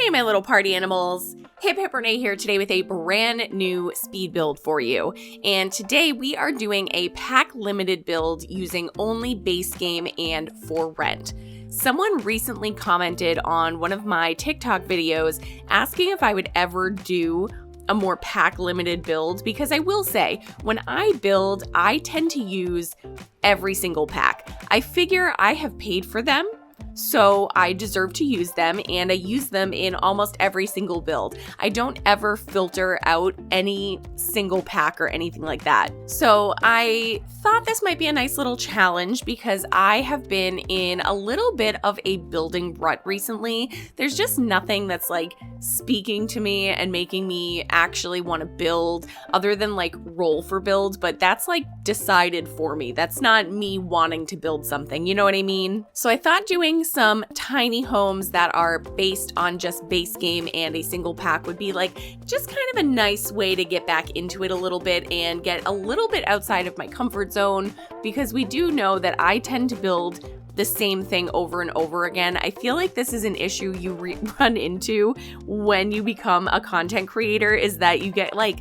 Hey, my little party animals. hiphiprenee here today with a brand new speed build for you. And today we are doing a pack limited build using only base game and for rent. Someone recently commented on one of my TikTok videos asking if I would ever do a more pack limited build, because I will say when I build, I tend to use every single pack. I figure I have paid for them, so I deserve to use them, and I use them in almost every single build. I don't ever filter out any single pack or anything like that. So I thought this might be a nice little challenge because I have been in a little bit of a building rut recently. There's just nothing that's like speaking to me and making me actually want to build other than like roll for build, but that's like decided for me. That's not me wanting to build something, you know what I mean? So I thought doing some tiny homes that are based on just base game and a single pack would be like just kind of a nice way to get back into it a little bit and get a little bit outside of my comfort zone, because we do know that I tend to build the same thing over and over again. I feel like this is an issue you run into when you become a content creator, is that you get like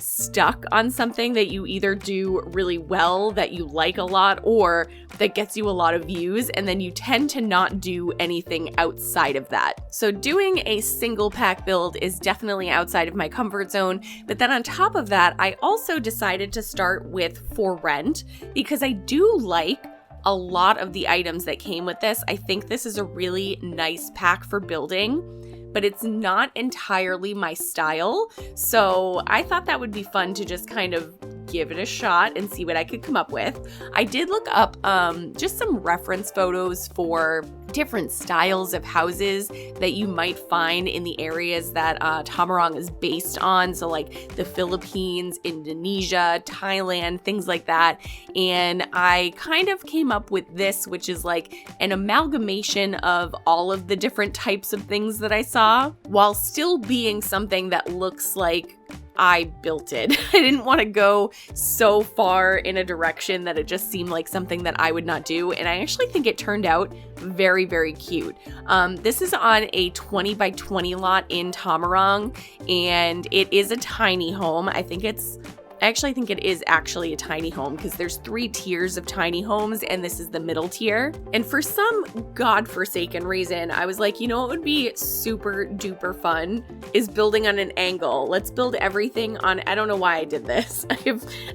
stuck on something that you either do really well, that you like a lot, or that gets you a lot of views, and then you tend to not do anything outside of that. So doing a single pack build is definitely outside of my comfort zone, but then on top of that, I also decided to start with for rent because I do like a lot of the items that came with this. I think this is a really nice pack for building, but it's not entirely my style. So I thought that would be fun to just kind of give it a shot and see what I could come up with. I did look up just some reference photos for different styles of houses that you might find in the areas that Tomarang is based on. So like the Philippines, Indonesia, Thailand, things like that. And I kind of came up with this, which is like an amalgamation of all of the different types of things that I saw, while still being something that looks like I built it. I didn't want to go so far in a direction that it just seemed like something that I would not do. And I actually think it turned out very, very cute. This is on a 20 by 20 lot in Tomarang, and it is a tiny home. I actually think it is actually a tiny home because there's 3 tiers of tiny homes and this is the middle tier. And for some godforsaken reason, I was like, you know what would be super duper fun is building on an angle. Let's build everything on, I don't know why I did this.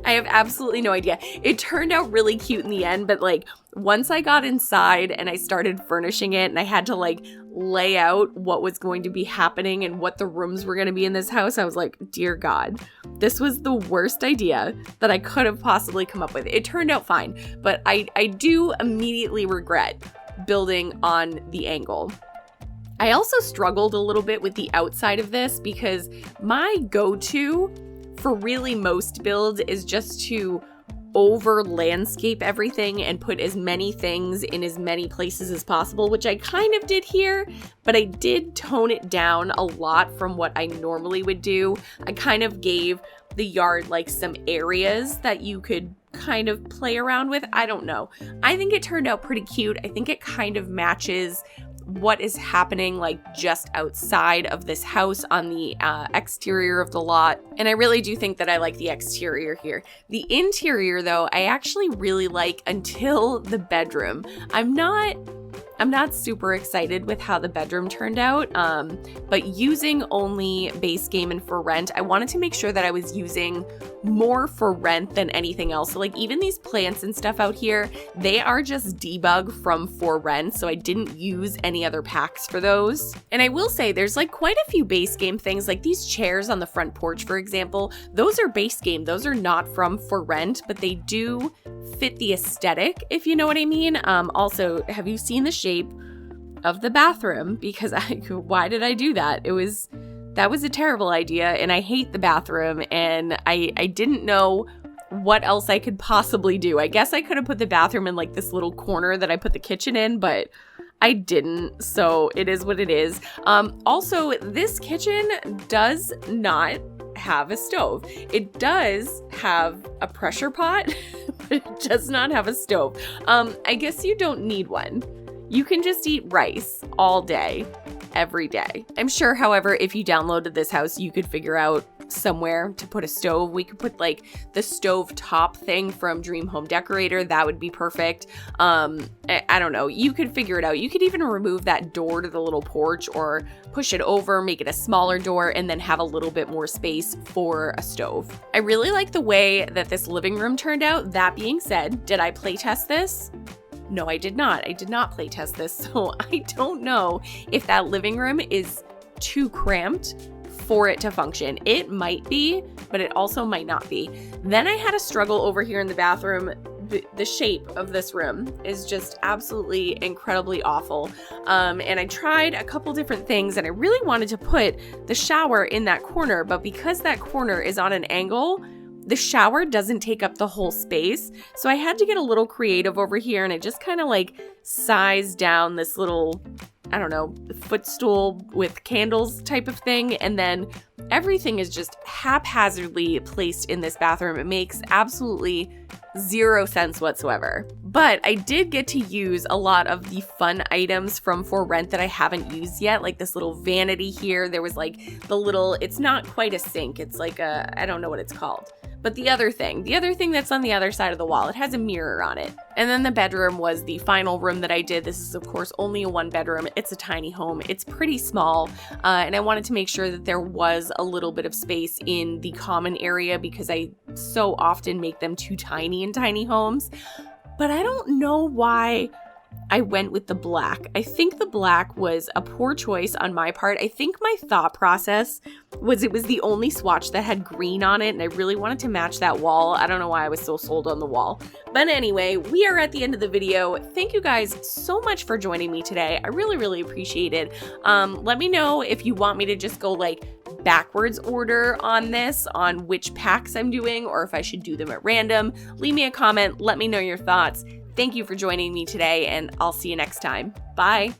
I have absolutely no idea. It turned out really cute in the end, but like once I got inside and I started furnishing it and I had to like lay out what was going to be happening and what the rooms were going to be in this house, I was like, dear God, this was the worst idea that I could have possibly come up with. It turned out fine, but I do immediately regret building on the angle. I also struggled a little bit with the outside of this because my go-to for really most builds is just to over landscape everything and put as many things in as many places as possible, which I kind of did here, but I did tone it down a lot from what I normally would do. I kind of gave the yard like some areas that you could kind of play around with. I don't know. I think it turned out pretty cute. I think it kind of matches what is happening like just outside of this house on the exterior of the lot. And I really do think that I like the exterior here. The interior though, I actually really like until the bedroom. I'm not super excited with how the bedroom turned out, but using only base game and for rent, I wanted to make sure that I was using more for rent than anything else. So like even these plants and stuff out here, they are just debug from for rent, so I didn't use any other packs for those. And I will say there's like quite a few base game things, like these chairs on the front porch, for example. Those are base game. Those are not from for rent, but they do fit the aesthetic, if you know what I mean. Also, have you seen the shape of the bathroom? Because why did I do that? That was a terrible idea, and I hate the bathroom, and I didn't know what else I could possibly do. I guess I could have put the bathroom in like this little corner that I put the kitchen in, but I didn't, so it is what it is. Also, this kitchen does not have a stove. It does have a pressure pot, but it does not have a stove. I guess you don't need one. You can just eat rice all day. every day. I'm sure, however, if you downloaded this house, you could figure out somewhere to put a stove. We could put like the stove top thing from Dream Home Decorator. That would be perfect. I don't know. You could figure it out. You could even remove that door to the little porch or push it over, make it a smaller door, and then have a little bit more space for a stove. I really like the way that this living room turned out. That being said, did I play test this? No, I did not. I did not play test this, so I don't know if that living room is too cramped for it to function. It might be, but it also might not be. Then I had a struggle over here in the bathroom. The shape of this room is just absolutely incredibly awful. And I tried a couple different things, and I really wanted to put the shower in that corner, but because that corner is on an angle, the shower doesn't take up the whole space. So I had to get a little creative over here, and I just kind of like sized down this little, I don't know, footstool with candles type of thing. And then everything is just haphazardly placed in this bathroom. It makes absolutely zero sense whatsoever. But I did get to use a lot of the fun items from For Rent that I haven't used yet, like this little vanity here. There was like the little, it's not quite a sink. It's like a, I don't know what it's called. But the other thing that's on the other side of the wall, it has a mirror on it. And then the bedroom was the final room that I did. This is, of course, only a 1-bedroom. It's a tiny home. It's pretty small. And I wanted to make sure that there was a little bit of space in the common area because I so often make them too tiny in tiny homes. But I don't know why I went with the black. I think the black was a poor choice on my part. I think my thought process was it was the only swatch that had green on it, and I really wanted to match that wall. I don't know why I was so sold on the wall. But anyway, we are at the end of the video. Thank you guys so much for joining me today. I really, really appreciate it. Let me know if you want me to just go like backwards order on this, on which packs I'm doing, or if I should do them at random. Leave me a comment. Let me know your thoughts. Thank you for joining me today, and I'll see you next time. Bye.